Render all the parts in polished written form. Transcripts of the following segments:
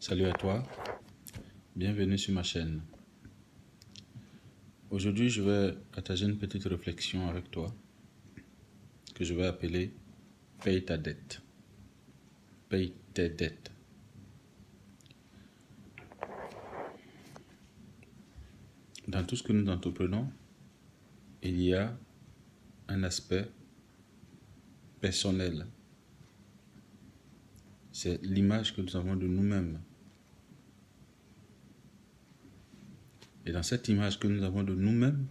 Salut à toi, bienvenue sur ma chaîne. Aujourd'hui, je vais partager une petite réflexion avec toi que je vais appeler Paye ta dette. Paye tes dettes. Dans tout ce que nous entreprenons, il y a un aspect personnel. C'est l'image que nous avons de nous-mêmes. Et dans cette image que nous avons de nous-mêmes,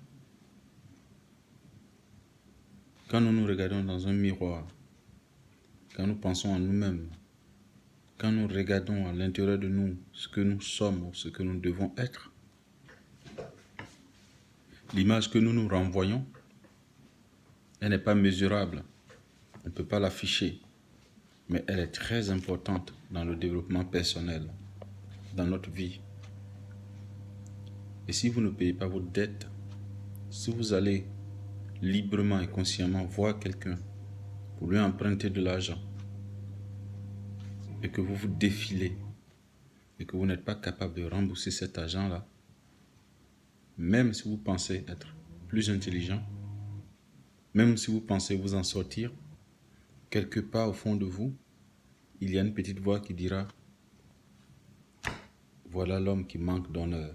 quand nous nous regardons dans un miroir, quand nous pensons à nous-mêmes, quand nous regardons à l'intérieur de nous ce que nous sommes ou ce que nous devons être, l'image que nous nous renvoyons, elle n'est pas mesurable. On ne peut pas l'afficher, mais elle est très importante dans le développement personnel, dans notre vie. Et si vous ne payez pas vos dettes, si vous allez librement et consciemment voir quelqu'un pour lui emprunter de l'argent et que vous vous défilez et que vous n'êtes pas capable de rembourser cet argent-là, même si vous pensez être plus intelligent, même si vous pensez vous en sortir, quelque part au fond de vous, il y a une petite voix qui dira « Voilà l'homme qui manque d'honneur.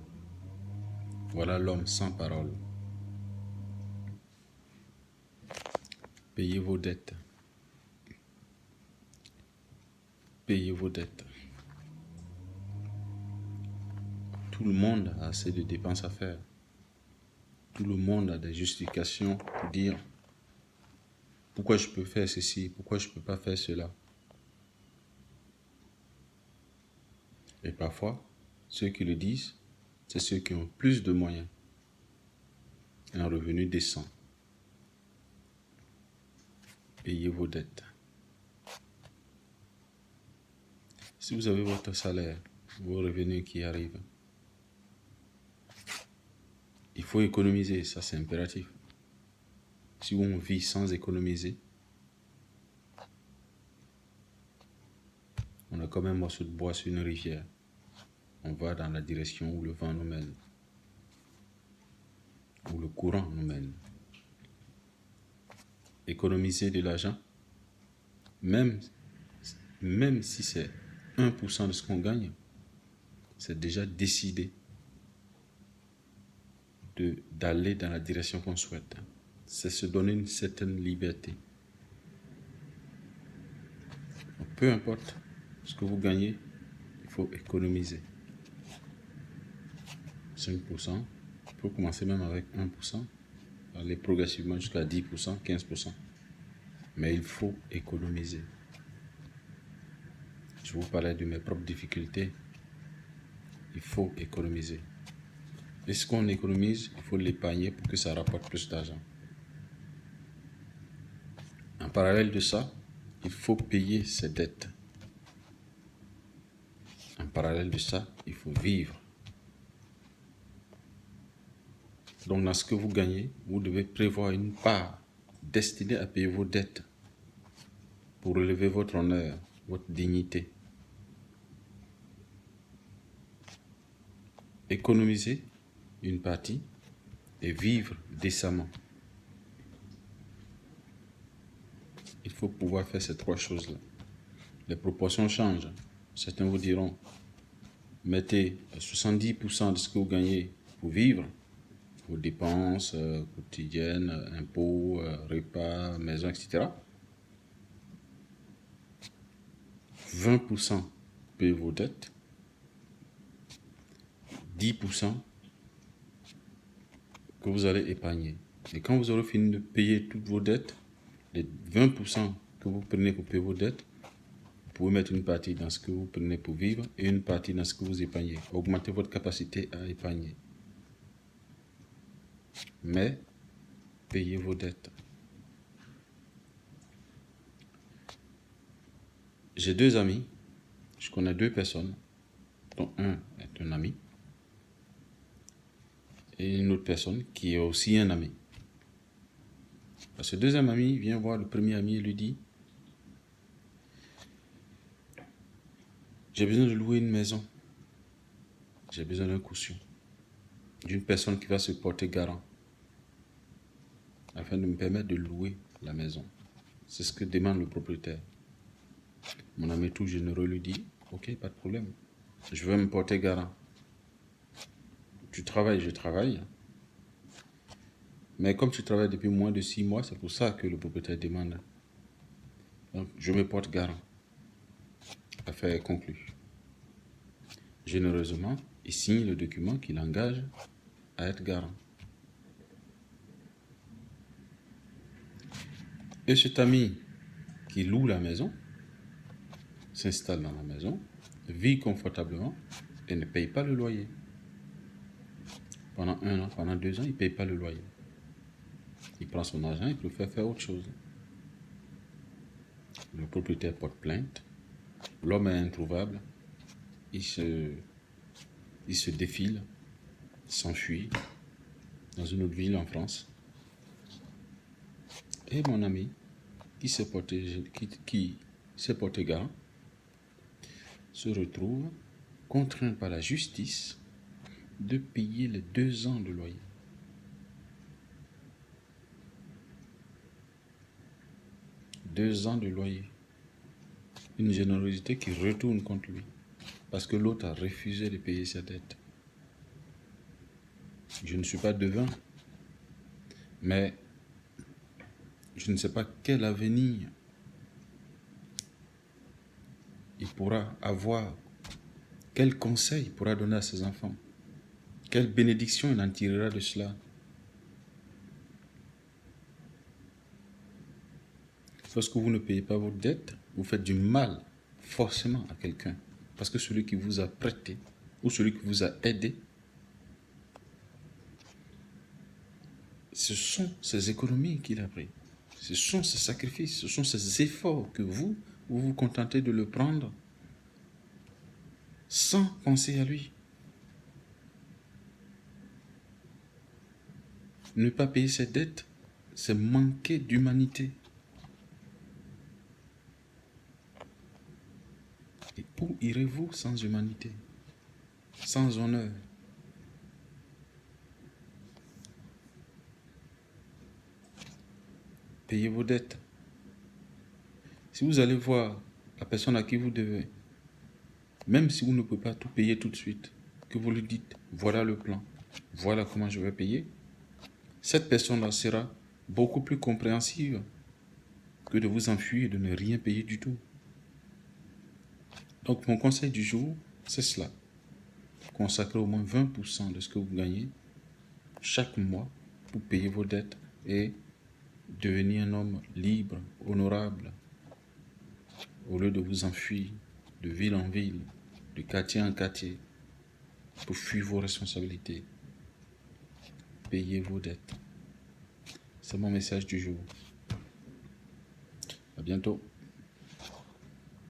Voilà l'homme sans parole. » Payez vos dettes. Payez vos dettes. Tout le monde a assez de dépenses à faire. Tout le monde a des justifications pour dire pourquoi je peux faire ceci, pourquoi je ne peux pas faire cela. Et parfois, ceux qui le disent, c'est ceux qui ont plus de moyens et un revenu décent. Payez vos dettes. Si vous avez votre salaire, vos revenus qui arrivent, il faut économiser, ça c'est impératif. Si on vit sans économiser, on est comme un morceau de bois sur une rivière. On va dans la direction où le vent nous mène, où le courant nous mène. Économiser de l'argent, même si c'est 1% de ce qu'on gagne, c'est déjà décidé d'aller dans la direction qu'on souhaite. C'est se donner une certaine liberté. Donc, peu importe ce que vous gagnez, il faut économiser. 5%, il faut commencer même avec 1%, aller progressivement jusqu'à 10%, 15%. Mais il faut économiser. Je vous parlais de mes propres difficultés. Il faut économiser. Et ce qu'on économise, il faut l'épargner pour que ça rapporte plus d'argent. En parallèle de ça, il faut payer ses dettes. En parallèle de ça, il faut vivre. Donc, dans ce que vous gagnez, vous devez prévoir une part destinée à payer vos dettes pour relever votre honneur, votre dignité. Économiser une partie et vivre décemment. Il faut pouvoir faire ces trois choses-là. Les proportions changent. Certains vous diront, mettez 70% de ce que vous gagnez pour vivre, vos dépenses quotidiennes, impôts, repas, maison, etc. 20% payez vos dettes. 10% que vous allez épargner. Et quand vous aurez fini de payer toutes vos dettes, les 20% que vous prenez pour payer vos dettes, vous pouvez mettre une partie dans ce que vous prenez pour vivre et une partie dans ce que vous épargnez. Augmentez votre capacité à épargner. Mais payez vos dettes. J'ai deux amis. Je connais deux personnes, dont un est un ami et une autre personne qui est aussi un ami. Ce deuxième ami vient voir le premier ami et lui dit J'ai besoin de louer une maison. J'ai besoin d'un caution, d'une personne qui va se porter garant afin de me permettre de louer la maison. C'est ce que demande le propriétaire. Mon ami tout généreux lui dit, ok, pas de problème. Je veux me porter garant. Tu travailles, je travaille. Mais comme tu travailles depuis moins de 6 mois, c'est pour ça que le propriétaire demande. Donc, je me porte garant. Affaire est conclue. Généreusement, il signe le document qui l'engage à être garant. Et cet ami qui loue la maison, s'installe dans la maison, vit confortablement et ne paye pas le loyer. Pendant 1 an, pendant 2 ans, il ne paye pas le loyer. Il prend son argent et préfère faire autre chose. Le propriétaire porte plainte. L'homme est introuvable. Il se défile, s'enfuit dans une autre ville en France. Et mon ami, qui s'est porté garant, se retrouve contraint par la justice de payer les 2 ans de loyer. Deux ans de loyer. Une générosité qui retourne contre lui. Parce que l'autre a refusé de payer sa dette. Je ne suis pas devin, mais je ne sais pas quel avenir il pourra avoir, quel conseil il pourra donner à ses enfants, quelle bénédiction il en tirera de cela. Lorsque vous ne payez pas vos dettes, vous faites du mal forcément à quelqu'un. Parce que celui qui vous a prêté ou celui qui vous a aidé, ce sont ces économies qu'il a pris. Ce sont ces sacrifices, ce sont ces efforts que vous vous contentez de le prendre sans penser à lui. Ne pas payer ses dettes, c'est manquer d'humanité. Et où irez-vous sans humanité, sans honneur? Payez vos dettes. Si vous allez voir la personne à qui vous devez, même si vous ne pouvez pas tout payer tout de suite, que vous lui dites, voilà le plan, voilà comment je vais payer, cette personne-là sera beaucoup plus compréhensive que de vous enfuir et de ne rien payer du tout. Donc mon conseil du jour, c'est cela. Consacrez au moins 20% de ce que vous gagnez chaque mois pour payer vos dettes et devenir un homme libre, honorable, au lieu de vous enfuir de ville en ville, de quartier en quartier, pour fuir vos responsabilités. Payez vos dettes. C'est mon message du jour. À bientôt.